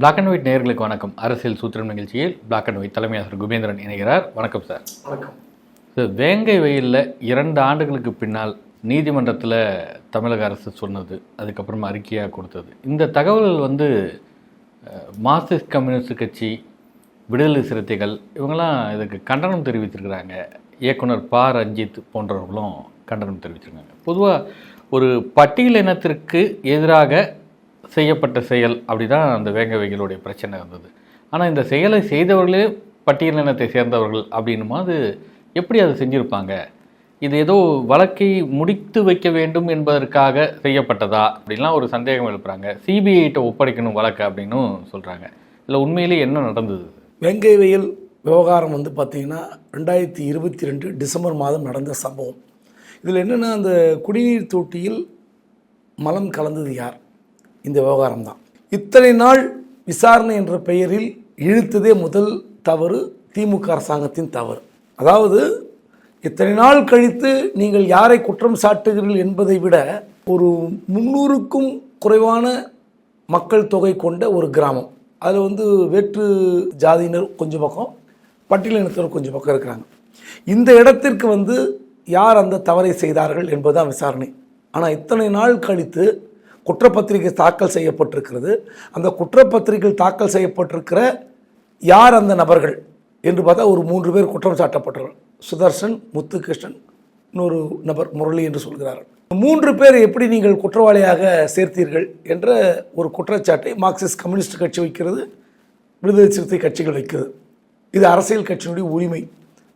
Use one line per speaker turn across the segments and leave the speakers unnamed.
Black and white நேயர்களுக்கு வணக்கம். அரசியல் சூத்திரம் நிகழ்ச்சியில் பிளாக் அண்ட் ஒயிட் தலைமை ஆசிரியர் குபேந்திரன் இணைகிறார். வணக்கம் சார்.
வணக்கம்.
வேங்கை வெயிலில் 2 ஆண்டுகளுக்கு பின்னால் நீதிமன்றத்தில் தமிழக அரசு சொன்னது, அதுக்கப்புறமா அறிக்கையாக கொடுத்தது, இந்த தகவல்கள் மார்க்சிஸ்ட் கம்யூனிஸ்ட் கட்சி, விடுதலை சிறுத்தைகள் இவங்கெல்லாம் இதுக்கு கண்டனம் தெரிவிச்சிருக்கிறாங்க. இயக்குனர் ப. ரஞ்சித் போன்றவர்களும் கண்டனம் தெரிவிச்சிருக்காங்க. பொதுவாக ஒரு பட்டியல் இனத்திற்கு எதிராக செய்யப்பட்ட செயல் அப்படி தான் அந்த வேங்கை வெயிலுடைய பிரச்சனை இருந்தது. ஆனால் இந்த செயலை செய்தவர்களே பட்டியல் இனத்தை சேர்ந்தவர்கள் அப்படின்னும் போது எப்படி அதை செஞ்சுருப்பாங்க? இது ஏதோ வழக்கை முடித்து வைக்க வேண்டும் என்பதற்காக செய்யப்பட்டதா அப்படின்லாம் ஒரு சந்தேகம் எழுப்புறாங்க. சிபிஐட்ட ஒப்படைக்கணும் வழக்கு அப்படின்னு சொல்கிறாங்க. இதில் உண்மையிலே என்ன நடந்தது?
வேங்கை வெயில் விவகாரம் பார்த்திங்கன்னா 2022 டிசம்பர் மாதம் நடந்த சம்பவம். இதில் என்னென்னா, அந்த குடிநீர் தொட்டியில் மலம் கலந்தது யார்? இந்த விவகாரம் தான். இத்தனை நாள் விசாரணை என்ற பெயரில் இழுத்ததே முதல் தவறு திமுக அரசாங்கத்தின் தவறு. அதாவது இத்தனை நாள் கழித்து நீங்கள் யாரை குற்றம் சாட்டுகிறீர்கள் என்பதை விட ஒரு 300க்கும் குறைவான மக்கள் தொகை கொண்ட ஒரு கிராமம், அதில் வேற்று ஜாதியினர் கொஞ்சம் பக்கம், பட்டியலினத்தினர் கொஞ்சம் பக்கம் இருக்கிறாங்க. இந்த இடத்திற்கு யார் அந்த தவறை செய்தார்கள் என்பதுதான் விசாரணை. ஆனால் இத்தனை நாள் கழித்து குற்றப்பத்திரிகை தாக்கல் செய்யப்பட்டிருக்கிறது. அந்த குற்றப்பத்திரிகை தாக்கல் செய்யப்பட்டிருக்கிற யார் அந்த நபர்கள் என்று பார்த்தா ஒரு 3 பேர் குற்றம் சாட்டப்பட்டார்கள். சுதர்சன், முத்துகிருஷ்ணன், இன்னொரு நபர் முரளி என்று சொல்கிறார்கள். 3 பேர் எப்படி நீங்கள் குற்றவாளியாக சேர்த்தீர்கள் என்ற ஒரு குற்றச்சாட்டை மார்க்சிஸ்ட் கம்யூனிஸ்ட் கட்சி வைக்கிறது, விடுதலை சிறுத்தை கட்சிகள் வைக்கிறது. இது அரசியல் கட்சியினுடைய உரிமை,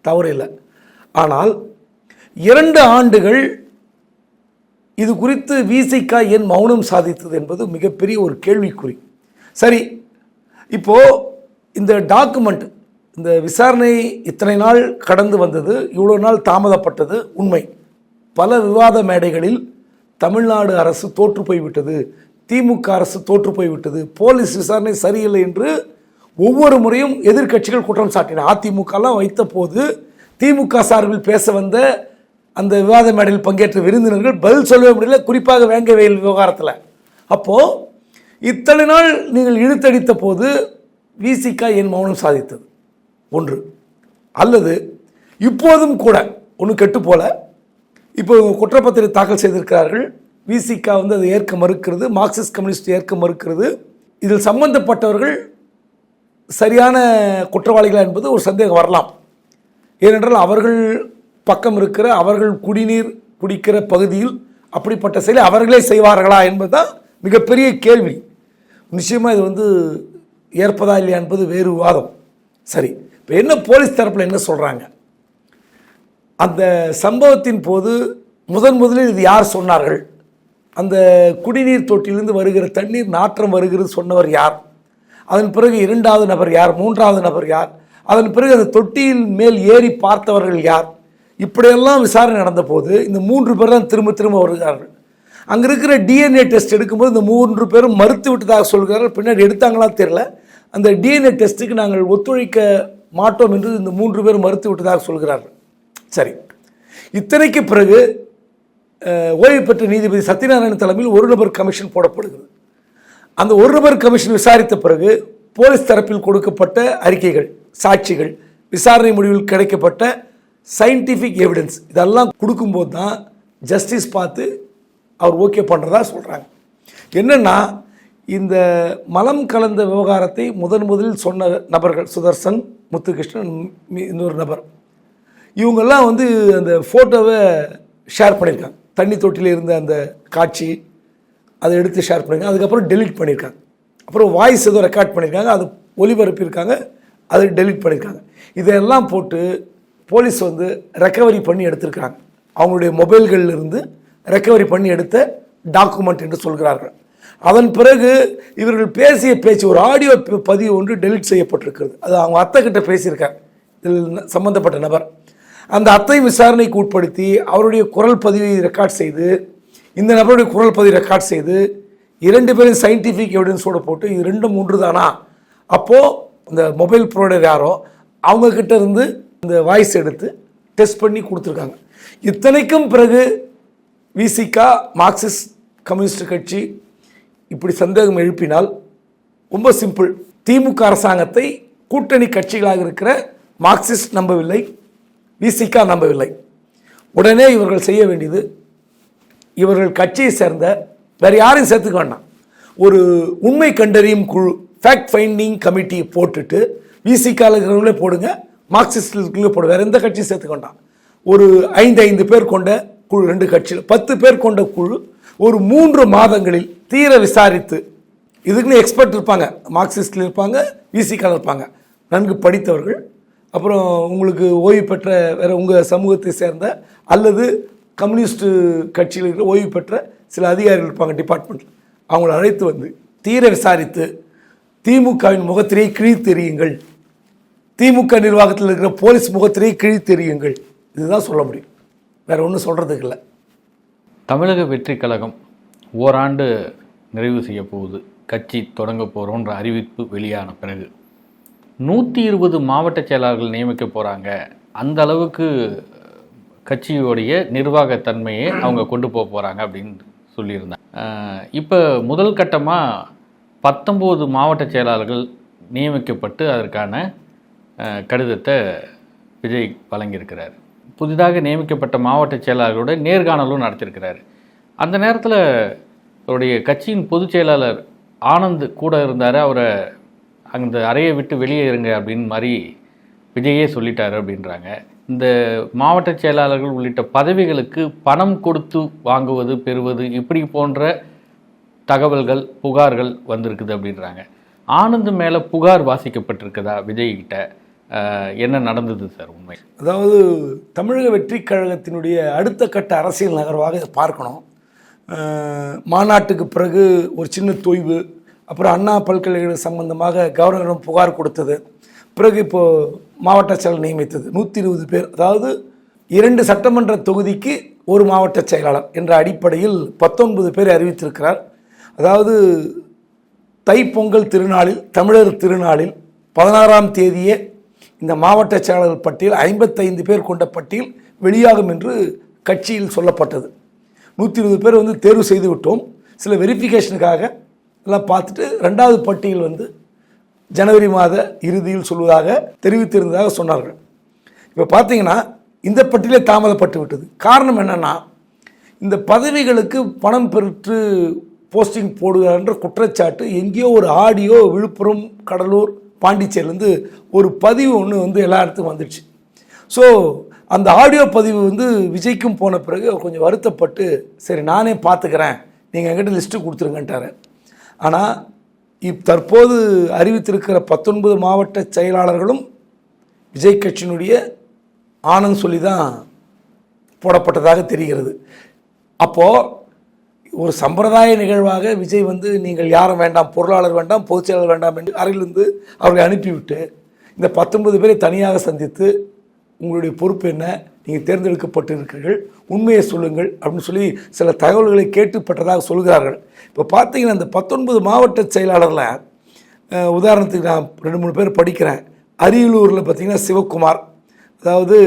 தவறு இல்லை. ஆனால் 2 ஆண்டுகள் இது குறித்து விசிக ஏன் மௌனம் சாதித்தது என்பது மிகப்பெரிய ஒரு கேள்விக்குறி. சரி, இப்போது இந்த டாக்குமெண்ட், இந்த விசாரணை இத்தனை நாள் கடந்து வந்தது, இவ்வளோ நாள் தாமதப்பட்டது உண்மை. பல விவாத மேடைகளில் தமிழ்நாடு அரசு தோற்று போய்விட்டது, திமுக அரசு தோற்று போய்விட்டது, போலீஸ் விசாரணை சரியில்லை என்று ஒவ்வொரு முறையும் எதிர்க்கட்சிகள் குற்றம் சாட்டின. அதிமுகலாம் வைத்த போது திமுக சார்பில் பேச வந்த அந்த விவாத மேடையில் பங்கேற்ற விருந்தினர்கள் பதில் சொல்லவே முடியல, குறிப்பாக வேங்கை வெயில் விவகாரத்தில். அப்போது இத்தனை நாள் நீங்கள் இழுத்தடித்த போது விசிக ஏன் மௌனம் சாதித்தது? ஒன்று. அல்லது இப்போதும் கூட ஒன்று கெட்டு போல, இப்போ குற்றப்பத்திரிகை தாக்கல் செய்திருக்கிறார்கள், விசிக அதை ஏற்க மறுக்கிறது, மார்க்சிஸ்ட் கம்யூனிஸ்ட் ஏற்க மறுக்கிறது. இதில் சம்பந்தப்பட்டவர்கள் சரியான குற்றவாளிகளா என்பது ஒரு சந்தேகம் வரலாம். ஏனென்றால் அவர்கள் பக்கம் இருக்கிற, அவர்கள் குடிநீர் குடிக்கிற பகுதியில் அப்படிப்பட்ட செயலை அவர்களே செய்வார்களா என்பதுதான் மிகப்பெரிய கேள்வி. நிச்சயமாக இது ஏற்பதா இல்லையா என்பது வேறு விவாதம். சரி, இப்போ என்ன போலீஸ் தரப்பில் என்ன சொல்கிறாங்க? அந்த சம்பவத்தின் போது முதலில் இது யார் சொன்னார்கள்? அந்த குடிநீர் தொட்டிலிருந்து வருகிற தண்ணீர் நாற்றம் வருகிறது சொன்னவர் யார்? அதன் பிறகு 2வது நபர் யார்? 3வது நபர் யார்? அதன் பிறகு அந்த தொட்டியில் மேல் ஏறி பார்த்தவர்கள் யார்? இப்படியெல்லாம் விசாரணை நடந்த போது இந்த 3 பேர் தான் திரும்ப வருகிறார்கள். அங்கே இருக்கிற டிஎன்ஏ டெஸ்ட் எடுக்கும்போது இந்த 3 பேரும் மறுத்து விட்டதாக சொல்கிறார்கள். பின்னாடி எடுத்தாங்களா தெரியல. அந்த டிஎன்ஏ டெஸ்ட்டுக்கு நாங்கள் ஒத்துழைக்க மாட்டோம் என்று இந்த 3 பேர் மறுத்து விட்டதாக சொல்கிறார்கள். சரி, இத்தனைக்கு பிறகு ஓய்வு பெற்ற நீதிபதி சத்யநாராயணன் தலைமையில் 1 நபர் கமிஷன் போடப்படுகிறது. அந்த 1 நபர் கமிஷன் விசாரித்த பிறகு போலீஸ் தரப்பில் கொடுக்கப்பட்ட அறிக்கைகள், சாட்சிகள், விசாரணை முடிவில் கிடைக்கப்பட்ட சயின்டிஃபிக் எவிடன்ஸ் இதெல்லாம் கொடுக்கும்போது தான் ஜஸ்டிஸ் பார்த்து அவர் ஓகே பண்ணுறதா சொல்கிறாங்க. என்னென்னா, இந்த மலம் கலந்த விவகாரத்தை முதலில் சொன்ன நபர்கள் சுதர்சன், முத்துகிருஷ்ணன், இன்னொரு நபர், இவங்கெல்லாம் அந்த ஃபோட்டோவை ஷேர் பண்ணியிருக்காங்க. தண்ணி தொட்டியில் இருந்த அந்த காட்சி அதை எடுத்து ஷேர் பண்ணியிருக்காங்க. அதுக்கப்புறம் டெலீட் பண்ணியிருக்காங்க. அப்புறம் வாய்ஸ் ஏதோ ரெக்கார்ட் பண்ணியிருக்காங்க, அது ஒலிபரப்பியிருக்காங்க, அதை டெலீட் பண்ணியிருக்காங்க. இதையெல்லாம் போட்டு போலீஸ் ரெக்கவரி பண்ணி எடுத்திருக்கிறாங்க. அவங்களுடைய மொபைல்களிலிருந்து ரெக்கவரி பண்ணி எடுத்த டாக்குமெண்ட் என்று சொல்கிறார்கள். அதன் பிறகு இவர்கள் பேசிய பேச்சு, ஒரு ஆடியோ பதிவு ஒன்று டெலீட் செய்யப்பட்டிருக்கிறது. அது அவங்க அத்தை கிட்ட பேசியிருக்காங்க, இதில் சம்பந்தப்பட்ட நபர். அந்த அத்தை விசாரணைக்கு உட்படுத்தி அவருடைய குரல் பதிவை ரெக்கார்ட் செய்து, இந்த நபருடைய குரல் பதிவை ரெக்கார்ட் செய்து 2 பேரும் சயின்டிஃபிக் எவிடன்ஸோடு போட்டு இது 2 3 தானா? அப்போது இந்த மொபைல் ப்ரொவைடர் யாரோ அவங்கக்கிட்ட இருந்து இந்த வாய்ஸ் எடுத்து டெஸ்ட் பண்ணி கொடுத்துருக்காங்க. இத்தனைக்கும் பிறகு விசிக, மார்க்சிஸ்ட் கம்யூனிஸ்ட் கட்சி இப்படி சந்தேகம் எழுப்பினால் ரொம்ப சிம்பிள். திமுக அரசாங்கத்தை கூட்டணி கட்சிகளாக இருக்கிற மார்க்சிஸ்ட் நம்பவில்லை, விசிக நம்பவில்லை. உடனே இவர்கள் செய்ய வேண்டியது, இவர்கள் கட்சியை சேர்ந்த வேறு யாரையும் சேர்த்துக்க வேண்டாம், ஒரு உண்மை கண்டறியும் குழு, ஃபேக்ட் ஃபைண்டிங் கமிட்டி போட்டுட்டு விசிகால இருக்கிறவங்களே போடுங்க, மார்க்சிஸ்ட் இருக்கிறவங்களே போடுங்க, வேறு எந்த கட்சியும் சேர்த்துக்க வேண்டாம். ஒரு 5 பேர் கொண்ட குழு, 2 கட்சியில் 10 பேர் கொண்ட குழு ஒரு 3 மாதங்களில் தீர விசாரித்து, இதுக்குன்னு எக்ஸ்பர்ட் இருப்பாங்க, மார்க்சிஸ்டில் இருப்பாங்க, விசிகால இருப்பாங்க, நன்கு படித்தவர்கள், அப்புறம் உங்களுக்கு ஓய்வு பெற்ற வேறு உங்கள் சமூகத்தை சேர்ந்த அல்லது கம்யூனிஸ்ட் கட்சியில் இருக்கிற ஓய்வு பெற்ற சில அதிகாரிகள் இருப்பாங்க டிபார்ட்மெண்ட்டில், அவங்கள அழைத்து வந்து தீர விசாரித்து திமுகவின் முகத்திரையை கிழித்தெறியுங்கள், திமுக நிர்வாகத்தில் இருக்கிற போலீஸ் முகத்திரையை கிழித்தெறியுங்கள், இதுதான் சொல்ல முடியும், வேறு ஒன்றும் சொல்கிறதுக்கு இல்லை.
தமிழக வெற்றி கழகம் ஓராண்டு நிறைவு செய்ய போகுது, கட்சி தொடங்க போகிறோன்ற அறிவிப்பு வெளியான பிறகு 120 மாவட்ட செயலாளர்கள் நியமிக்க போகிறாங்க. அந்த அளவுக்கு கட்சியோடைய நிர்வாகத்தன்மையை அவங்க கொண்டு போக போகிறாங்க அப்படின்னு சொல்லியிருந்தாங்க. இப்போ முதல் கட்டமாக 19 மாவட்ட செயலாளர்கள் நியமிக்கப்பட்டு அதற்கான கடிதத்தை விஜய் வழங்கியிருக்கிறார். புதிதாக நியமிக்கப்பட்ட மாவட்ட செயலாளர்களோட நேர்காணலும் நடத்தியிருக்கிறார். அந்த நேரத்தில் அவருடைய கட்சியின் பொதுச் செயலாளர் ஆனந்த் கூட இருந்தார். அவரை அந்த அறையை விட்டு வெளியே இருங்க அப்படின்னு மாதிரி விஜயே சொல்லிட்டாரு அப்படின்றாங்க. இந்த மாவட்ட செயலாளர்கள் உள்ளிட்ட பதவிகளுக்கு பணம் கொடுத்து வாங்குவது பெறுவது இப்படி போன்ற தகவல்கள் புகார்கள் வந்திருக்குது அப்படின்றாங்க. ஆனந்த் மேலே புகார் வாசிக்கப்பட்டிருக்குதா விஜய்கிட்ட? என்ன நடந்தது சார் உண்மை?
அதாவது தமிழக வெற்றி கழகத்தினுடைய அடுத்த கட்ட அரசியல் நகர்வாக பார்க்கணும். மாநாட்டுக்கு பிறகு ஒரு சின்ன தொய்வு, அப்புறம் அண்ணா பல்கலைக்கழக சம்பந்தமாக கவர்னரிடம் புகார் கொடுத்தது, பிறகு இப்போது மாவட்ட செயலர் நியமித்தது 120 பேர், அதாவது 2 சட்டமன்ற தொகுதிக்கு ஒரு மாவட்ட செயலாளர் என்ற அடிப்படையில் 19 பேர் அறிவித்திருக்கிறார். அதாவது தைப்பொங்கல் திருநாளில், தமிழர் திருநாளில் 16ஆம் தேதியே இந்த மாவட்ட செயலாளர் பட்டியல் 55 பேர் கொண்ட பட்டியல் வெளியாகும் என்று கட்சியில் சொல்லப்பட்டது. 120 பேர் தேர்வு செய்து விட்டோம். சில வெரிஃபிகேஷனுக்காக எல்லாம் பார்த்துட்டு 2வது பட்டியல் ஜனவரி மாத இறுதியில் சொல்வதாக தெரிவித்திருந்ததாக சொன்னார்கள். இப்போ பார்த்தீங்கன்னா இந்த பட்டியலே தாமதப்பட்டு விட்டது. காரணம் என்னென்னா, இந்த பதவிகளுக்கு பணம் பெற்று போஸ்டிங் போடுகிற குற்றச்சாட்டு எங்கேயோ ஒரு ஆடியோ விழுப்புரம், கடலூர், பாண்டிச்சேரியிலேருந்து ஒரு பதிவு ஒன்று எல்லா இடத்துக்கும் வந்துடுச்சு. ஸோ அந்த ஆடியோ பதிவு விஜய்க்கும் போன பிறகு அவர் கொஞ்சம் வருத்தப்பட்டு, சரி நானே பார்த்துக்கிறேன், நீங்கள் என்கிட்ட லிஸ்ட்டு கொடுத்துருங்கன்ட்டார். ஆனால் தற்போது அறிவித்திருக்கிற 19 மாவட்ட செயலாளர்களும் விஜய் கட்சியினுடைய ஆனந்த் சொல்லி தான் போடப்பட்டதாக தெரிகிறது. அப்போது ஒரு சம்பிரதாய நிகழ்வாக விஜய் நீங்கள் யாரும் வேண்டாம், பொருளாளர் வேண்டாம், பொதுச் செயலாளர் வேண்டாம் என்று அறையிலிருந்து அவர்களை அனுப்பிவிட்டு இந்த 19 பேரை தனியாக சந்தித்து, உங்களுடைய பொறுப்பு என்ன, நீங்கள் தேர்ந்தெடுக்கப்பட்டிருக்கிறீர்கள், உண்மையை சொல்லுங்கள் அப்படின்னு சொல்லி சில தகவல்களை கேட்டுப்பட்டதாக சொல்கிறார்கள். இப்போ பார்த்தீங்கன்னா இந்த 19 மாவட்ட செயலாளரில் உதாரணத்துக்கு நான் 2-3 பேர் படிக்கிறேன். அரியலூரில் பார்த்திங்கன்னா சிவக்குமார், அதாவது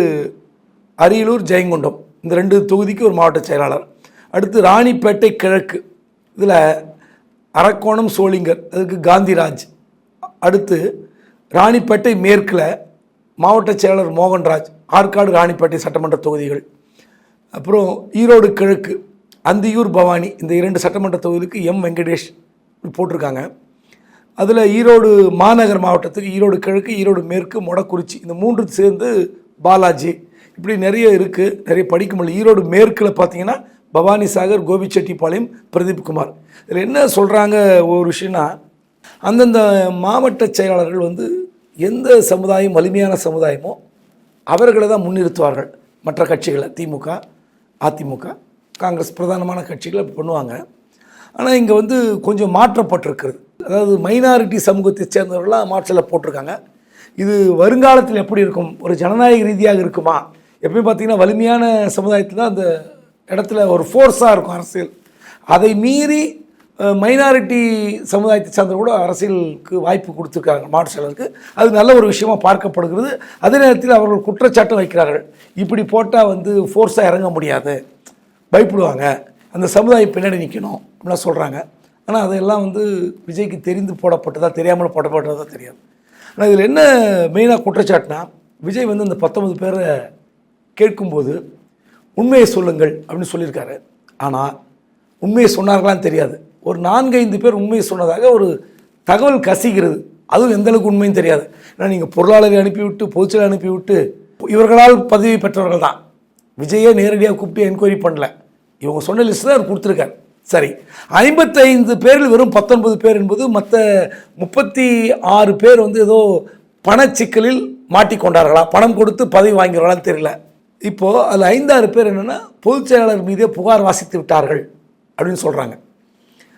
அரியலூர், ஜெயங்கொண்டம் இந்த 2 தொகுதிக்கு ஒரு மாவட்ட செயலாளர். அடுத்து ராணிப்பேட்டை கிழக்கு, இதில் அரக்கோணம், சோளிங்கர், அதுக்கு காந்திராஜ். அடுத்து ராணிப்பேட்டை மேற்கில் மாவட்ட செயலாளர் மோகன்ராஜ், ஆற்காடு, ராணிப்பேட்டை சட்டமன்ற தொகுதிகள். அப்புறம் ஈரோடு கிழக்கு அந்தியூர், பவானி இந்த 2 சட்டமன்ற தொகுதிகளுக்கு எம் வெங்கடேஷ் போட்டிருக்காங்க. அதில் ஈரோடு மாநகர் மாவட்டத்துக்கு ஈரோடு கிழக்கு, ஈரோடு மேற்கு, மொடக்குறிச்சி இந்த 3 சேர்ந்து பாலாஜி. இப்படி நிறைய இருக்குது, நிறைய படிக்க முடியல. ஈரோடு மேற்கில் பார்த்தீங்கன்னா பவானி சாகர், கோபிச்செட்டிப்பாளையம், பிரதீப் குமார். இதில் என்ன சொல்கிறாங்க ஒரு விஷயம்னா, அந்தந்த மாவட்ட செயலாளர்கள் எந்த சமுதாயம் வலிமையான சமுதாயமோ அவர்களை தான் முன்னிறுத்துவார்கள். மற்ற கட்சிகளை திமுக, அதிமுக, காங்கிரஸ் பிரதானமான கட்சிகளை பண்ணுவாங்க. ஆனால் இங்கே கொஞ்சம் மாற்றப்பட்டிருக்கிறது. அதாவது மைனாரிட்டி சமூகத்தை சேர்ந்தவர்களாக மாற்றலை போட்டிருக்காங்க. இது வருங்காலத்தில் எப்படி இருக்கும், ஒரு ஜனநாயக ரீதியாக இருக்குமா? எப்பயும் பார்த்திங்கன்னா வலிமையான சமுதாயத்தில் தான் அந்த இடத்துல ஒரு ஃபோர்ஸாக இருக்கும் அரசியல். அதை மீறி மைனாரிட்டி சமுதாயத்தை சார்ந்த கூட அரசியலுக்கு வாய்ப்பு கொடுத்துருக்காங்க மாவட்ட செயலருக்கு. அது நல்ல ஒரு விஷயமாக பார்க்கப்படுகிறது. அதே நேரத்தில் அவர்கள் குற்றச்சாட்டு வைக்கிறார்கள், இப்படி போட்டால் ஃபோர்ஸாக இறங்க முடியாது, பயப்படுவாங்க, அந்த சமுதாயம் பின்னாடி நிற்கணும் அப்படிலாம் சொல்கிறாங்க. ஆனால் அதையெல்லாம் வந்து விஜய்க்கு தெரிந்து போடப்பட்டதா தெரியாமல் போடப்பட்டதா தெரியாது. ஆனால் இதில் என்ன மெயினாக குற்றச்சாட்டுனா, விஜய் வந்து அந்த 19 பேரை கேட்கும்போது உண்மையை சொல்லுங்கள் அப்படின்னு சொல்லியிருக்காரு. ஆனால் உண்மையை சொன்னார்களான்னு தெரியாது. ஒரு 4-5 பேர் உண்மையை சொன்னதாக ஒரு தகவல் கசிகிறது. அதுவும் எந்த அளவுக்கு உண்மையும் தெரியாது. ஏன்னா நீங்கள் பொருளாளரை அனுப்பிவிட்டு பொதுச்செயலாளர் அனுப்பிவிட்டு இவர்களால் பதவி பெற்றவர்கள் தான். விஜயே நேரடியாக கூப்பிட்டு என்கொயரி பண்ணல. இவங்க சொன்ன லிஸ்ட் தான் அவர் கொடுத்துருக்காரு. சரி, 55 பேரில் வெறும் 19 பேர் என்பது மற்ற 36 பேர் வந்து ஏதோ பணச்சிக்கலில் மாட்டிக்கொண்டார்களா, பணம் கொடுத்து பதவி வாங்கிறாங்களான்னு தெரியல. இப்போது அதில் 5-6 பேர் என்னென்னா பொதுச் செயலாளர் மீதே புகார் வாசித்து விட்டார்கள் அப்படின்னு சொல்கிறாங்க.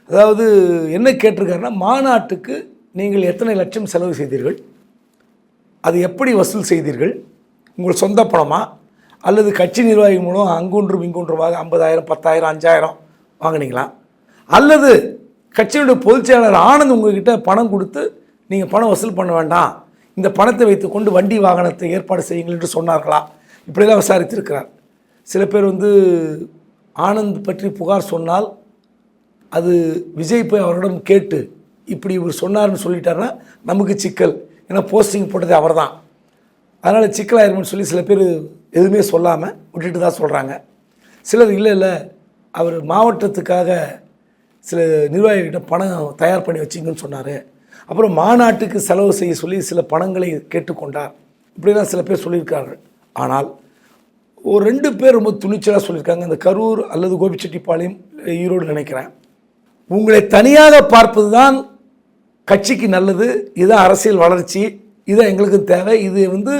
அதாவது என்ன கேட்டிருக்காருன்னா, மாநாட்டுக்கு நீங்கள் எத்தனை லட்சம் செலவு செய்தீர்கள், அது எப்படி வசூல் செய்தீர்கள், உங்கள் சொந்த பணமா அல்லது கட்சி நிர்வாகி மூலம் அங்கொன்றும் இங்கொன்றுமாக 50,000 10,000 5,000 வாங்கினீங்களா, அல்லது கட்சியுடைய பொதுச் செயலாளர் ஆனந்த் உங்ககிட்ட பணம் கொடுத்து நீங்கள் பணம் வசூல் பண்ண வேண்டாம், இந்த பணத்தை வைத்துக்கொண்டு வண்டி வாகனத்தை ஏற்பாடு செய்யுங்கள் என்று சொன்னார்களா, இப்படிலாம் விசாரித்திருக்கிறார். சில பேர் வந்து ஆனந்த் பற்றி புகார் சொன்னால் அது விஜய் போய் அவரிடம் கேட்டு இப்படி இவர் சொன்னார்னு சொல்லிட்டாருன்னா நமக்கு சிக்கல், ஏன்னா போஸ்டிங் போட்டது அவர் தான், அதனால் சிக்கலாயிருமென்னு சொல்லி சில பேர் எதுவுமே சொல்லாமல் விட்டுட்டு தான் சொல்கிறாங்க. சிலர் இல்லை அவர் மாவட்டத்துக்காக சில நிர்வாகிகிட்ட பணம் தயார் பண்ணி வச்சிங்கன்னு சொன்னார், அப்புறம் மாநாட்டுக்கு செலவு செய்ய சொல்லி சில பணங்களை கேட்டுக்கொண்டார், இப்படிலாம் சில பேர் சொல்லியிருக்கார்கள். ஆனால் ஒரு 2 பேர் ரொம்ப துணிச்சலாக சொல்லியிருக்காங்க. இந்த கரூர் அல்லது கோபிச்செட்டிப்பாளையம் ஈரோடு நினைக்கிறேன். உங்களை தனியாக பார்ப்பது தான் கட்சிக்கு நல்லது, இதுதான் அரசியல் வளர்ச்சி, இதுதான் எங்களுக்கு தேவை, இது வந்து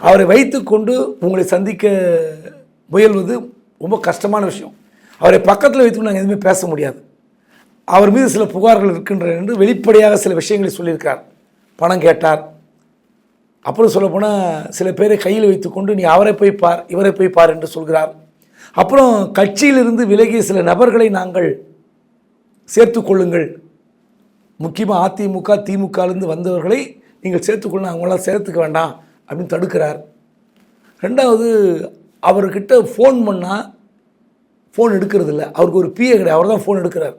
அவரை வைத்துக்கொண்டு உங்களை சந்திக்க முயல்வது ரொம்ப கஷ்டமான விஷயம், அவரை பக்கத்தில் வைத்துக்கொண்டு நாங்கள் எதுவுமே பேச முடியாது, அவர் மீது சில புகார்கள் இருக்கின்றன என்று வெளிப்படையாக சில விஷயங்களை சொல்லியிருக்கார். பணம் கேட்டார், அப்புறம் சொல்லப்போனால் சில பேரை கையில் வைத்துக்கொண்டு நீ அவரை போய் பார் இவரை போய் பார் என்று சொல்கிறார். அப்புறம் கட்சியிலிருந்து விலகிய சில நபர்களை நாங்கள் சேர்த்து கொள்ளுங்கள், முக்கியமாக அதிமுக திமுகலேருந்து வந்தவர்களை நீங்கள் சேர்த்துக்கொள்ளணும், அவங்களாம் சேர்த்துக்க வேண்டாம் அப்படின்னு தடுக்கிறார். ரெண்டாவது, அவர்கிட்ட ஃபோன் பண்ணால் ஃபோன் எடுக்கிறது இல்லை, அவருக்கு ஒரு பிஏ கிடையாது, அவர் தான் ஃபோன் எடுக்கிறார்.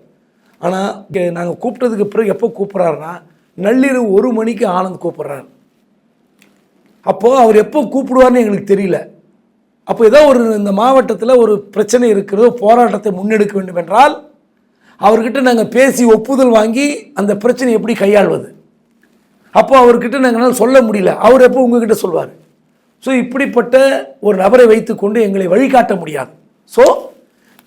ஆனால் நாங்கள் கூப்பிட்டதுக்கு பிறகு எப்போ கூப்பிட்றாருன்னா நள்ளிரவு 1 மணிக்கு ஆனந்த் கூப்பிட்றாரு. அப்போது அவர் எப்போ கூப்பிடுவார்னு எங்களுக்கு தெரியல. அப்போ ஏதோ ஒரு இந்த மாவட்டத்தில் ஒரு பிரச்சனை இருக்கிறதோ, போராட்டத்தை முன்னெடுக்க வேண்டும் என்றால் அவர்கிட்ட நாங்கள் பேசி ஒப்புதல் வாங்கி அந்த பிரச்சனை எப்படி கையாள்வது, அப்போ அவர்கிட்ட நாங்கள் சொல்ல முடியல, அவர் எப்போ உங்ககிட்ட சொல்வார். ஸோ இப்படிப்பட்ட ஒரு நபரை வைத்துக்கொண்டு எங்களை வழிகாட்ட முடியாது. ஸோ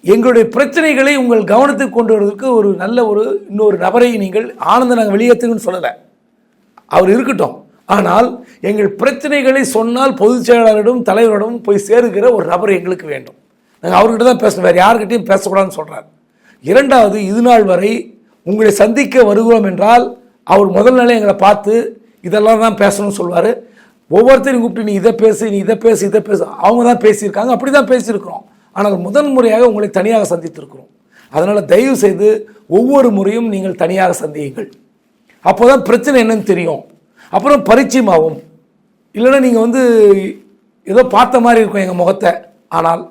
எங்களுடைய பிரச்சனைகளை உங்கள் கவனத்துக்கு கொண்டு வருவதற்கு ஒரு நல்ல இன்னொரு நபரை நீங்கள் ஆனந்த நாங்கள் வெளியேற்றுன்னு சொல்லலை, அவர் இருக்கட்டும், ஆனால் எங்கள் பிரச்சனைகளை சொன்னால் பொதுச் செயலாளரிடம் தலைவரிடம் போய் சேருகிற ஒரு நபர் எங்களுக்கு வேண்டும், நாங்கள் அவர்கிட்ட தான் பேசணும், வேறு யார்கிட்டையும் பேசக்கூடாதுன்னு சொல்கிறார். இரண்டாவது, இது நாள் வரை உங்களை சந்திக்க வருகிறோம் என்றால் அவர் முதல் நாளே எங்களை பார்த்து இதெல்லாம் தான் பேசணும்னு சொல்வார். ஒவ்வொருத்தரையும் கூப்பிட்டு நீ இதை பேசு நீ இதை பேசு இதை பேசு, அவங்க தான் பேசியிருக்காங்க, அப்படி தான் பேசியிருக்கிறோம். ஆனால் முதல் முறையாக உங்களை தனியாக சந்தித்திருக்கிறோம். அதனால் தயவு செய்து ஒவ்வொரு முறையும் நீங்கள் தனியாக சந்தியுங்கள், அப்போ தான் பிரச்சனை என்னன்னு தெரியும், அப்புறம் பரிச்சயமாகும். இல்லைன்னா நீங்கள் வந்து ஏதோ பார்த்த மாதிரி இருக்கும் எங்கள் முகத்தை, ஆனால்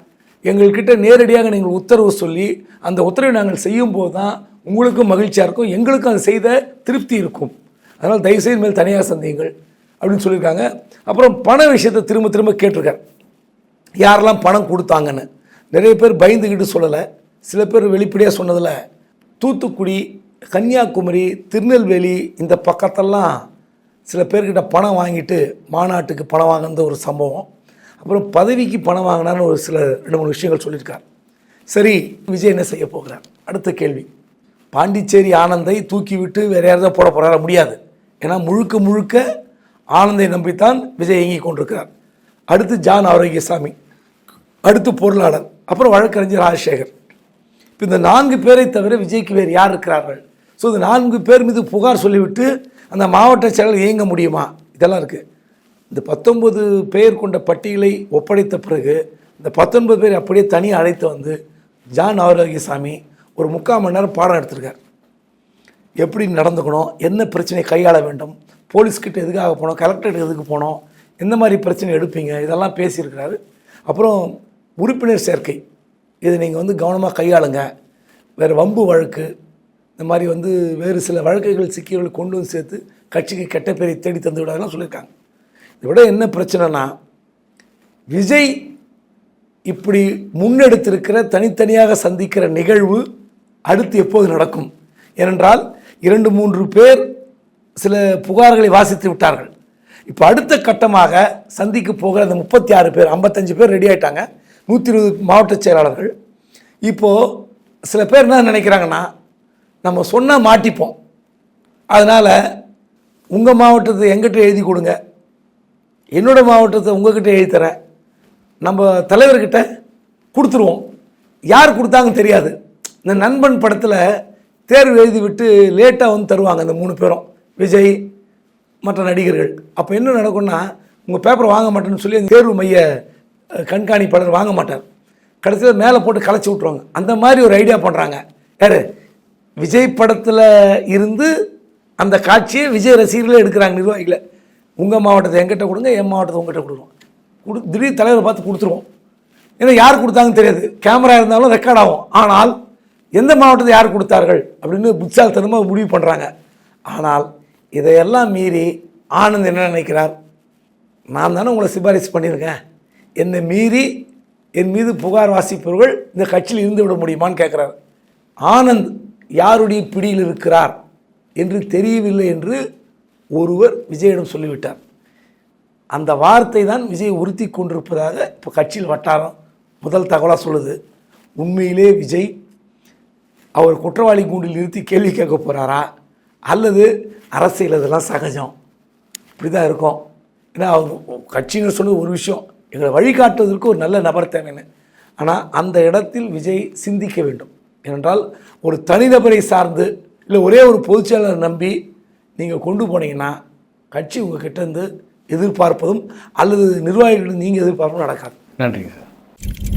எங்கள்கிட்ட நேரடியாக நீங்கள் உத்தரவு சொல்லி அந்த உத்தரவை நாங்கள் செய்யும்போது தான் உங்களுக்கும் மகிழ்ச்சியாக இருக்கும், எங்களுக்கும் அது செய்த திருப்தி இருக்கும். அதனால் தயவுசெய்து மேல் தனியாக சந்தியுங்கள் அப்படின்னு சொல்லியிருக்காங்க. அப்புறம் பண விஷயத்தை திரும்ப திரும்ப கேட்டிருக்கார், யாரெல்லாம் பணம் கொடுத்தாங்கன்னு. நிறைய பேர் பயந்துக்கிட்டு சொல்லலை, சில பேர் வெளிப்படையாக சொன்னதில் தூத்துக்குடி, கன்னியாகுமரி, திருநெல்வேலி இந்த பக்கத்தெல்லாம் சில பேர்கிட்ட பணம் வாங்கிட்டு மாநாட்டுக்கு பணம் வாங்கின ஒரு சம்பவம், அப்புறம் பதவிக்கு பணம் வாங்கினான்னு ஒரு சில 2-3 விஷயங்கள் சொல்லியிருக்கார். சரி, விஜய் என்ன செய்ய போகிறார்? அடுத்த கேள்வி, பாண்டிச்சேரி ஆனந்தை தூக்கி விட்டு வேறு யாராவது போட போகிறார? முடியாது. ஏன்னா முழுக்க முழுக்க ஆனந்தை நம்பித்தான் விஜய் இயங்கி கொண்டிருக்கிறார். அடுத்து ஜான் ஆரோக்கியசாமி, அடுத்து பொருளாளர், அப்புறம் வழக்கறிஞர் ராஜசேகர். இப்போ இந்த 4 பேரை தவிர விஜய்க்கு வேறு யார் இருக்கிறார்கள்? ஸோ இந்த 4 பேர் மீது புகார் சொல்லிவிட்டு அந்த மாவட்ட செயலர் இயங்க முடியுமா? இதெல்லாம் இருக்குது. இந்த 19 பேர் கொண்ட பட்டியலை ஒப்படைத்த பிறகு இந்த 19 பேர் அப்படியே தனியாக அழைத்து வந்து ஜான் ஆரோக்கியசாமி ஒரு 3/4 மணி நேரம் பாடம் எடுத்திருக்கார். எப்படி நடந்துக்கணும், என்ன பிரச்சனை கையாள வேண்டும், போலீஸ்கிட்ட எதுக்காக போனோம், கலெக்டர்கிட்ட எதுக்கு போனோம், எந்த மாதிரி பிரச்சனை எடுப்பீங்க, இதெல்லாம் பேசியிருக்கிறாரு. அப்புறம் உறுப்பினர் சேர்க்கை, இதை நீங்கள் வந்து கவனமாக கையாளுங்க, வேறு வம்பு வழக்கு, இந்த மாதிரி வந்து வேறு சில வழக்குகள் சிக்கியவர்களை கொண்டு வந்து சேர்த்து கட்சிக்கு கெட்ட பேரை தேடி தந்து விடாதெல்லாம் சொல்லியிருக்காங்க. இதை விட என்ன பிரச்சனைனா, விஜய் இப்படி முன்னெடுத்திருக்கிற தனித்தனியாக சந்திக்கிற நிகழ்வு அடுத்து எப்போது நடக்கும்? ஏனென்றால் 2-3 பேர் சில புகார்களை வாசித்து விட்டார்கள். இப்போ அடுத்த கட்டமாக சந்திக்க போகிற அந்த 36 பேர், 55 பேர் ரெடி ஆகிட்டாங்க, 120 மாவட்ட செயலாளர்கள். இப்போது சில பேர் என்ன நினைக்கிறாங்கன்னா, நம்ம சொன்னால் மாட்டிப்போம், அதனால் உங்கள் மாவட்டத்தை எங்கிட்ட எழுதி கொடுங்க, என்னோடய மாவட்டத்தை உங்ககிட்ட எழுதி தரேன், நம்ம தலைவர்கிட்ட கொடுத்துருவோம். யார் கொடுத்தாங்கன்னு தெரியாது. இந்த நண்பன் படத்தில் தேர்வு எழுதி விட்டு லேட்டாக வந்து தருவாங்க இந்த 3 பேரும், விஜய் மற்ற நடிகர்கள். அப்போ என்ன நடக்கும்னா, உங்கள் பேப்பர் வாங்க மாட்டேன்னு சொல்லி அந்த தேர்வு மைய கண்காணிப்பாளர் வாங்க மாட்டார், கடைசியில் மேலே போட்டு கலைச்சி விட்ருவாங்க. அந்த மாதிரி ஒரு ஐடியா பண்ணுறாங்க. யார்? விஜய் படத்தில் இருந்து அந்த காட்சியை விஜய் ரசிகர்களே எடுக்கிறாங்க நிர்வாகிகளை. உங்கள் மாவட்டத்தை எங்கிட்ட கொடுங்க, என் மாவட்டத்தை உங்ககிட்ட கொடுக்குறோம், திடீர் தலைவரை பார்த்து கொடுத்துருவோம். ஏன்னா யார் கொடுத்தாங்கன்னு தெரியாது, கேமரா இருந்தாலும் ரெக்கார்ட் ஆகும். ஆனால் எந்த மாவட்டத்தை யார் கொடுத்தார்கள் அப்படின்னு புட்சால்தனமாக முடிவு பண்ணுறாங்க. ஆனால் இதையெல்லாம் மீறி ஆனந்த் என்ன நினைக்கிறார்? நான் தானே உங்களை சிபாரிசு பண்ணியிருக்கேன், என்னை மீறி என் மீது புகார் வாசிப்பவர்கள் இந்த கட்சியில் இருந்து விட முடியுமான்னு கேட்குறார். ஆனந்த் யாருடைய பிடியில் இருக்கிறார் என்று தெரியவில்லை என்று ஒருவர் விஜயிடம் சொல்லிவிட்டார். அந்த வார்த்தை தான் விஜய் உறுத்தி கொண்டிருப்பதாக இப்போ கட்சியில் வட்டாரம் முதல் தகவலாக சொல்லுது. உண்மையிலே விஜய் அவர் குற்றவாளி கூண்டில் நிறுத்தி கேள்வி கேட்க போகிறாரா, அல்லது அரசியல் இதெல்லாம் சகஜம் இப்படி தான் இருக்கும். ஏன்னா அவங்க கட்சியினர் சொன்னது ஒரு விஷயம், எங்களை வழிகாட்டுவதற்கு ஒரு நல்ல நபர் தேவைன்னு. ஆனால் அந்த இடத்தில் விஜய் சிந்திக்க வேண்டும். ஏனென்றால் ஒரு தனிநபரை சார்ந்து இல்லை ஒரே ஒரு பொதுச்செயலாளரை நம்பி நீங்கள் கொண்டு போனீங்கன்னா கட்சி உங்கள் கிட்டேருந்து எதிர்பார்ப்பதும் அல்லது நிர்வாகிகளிடம் நீங்கள் எதிர்பார்ப்பதும் நடக்காது.
நன்றிங்க சார்.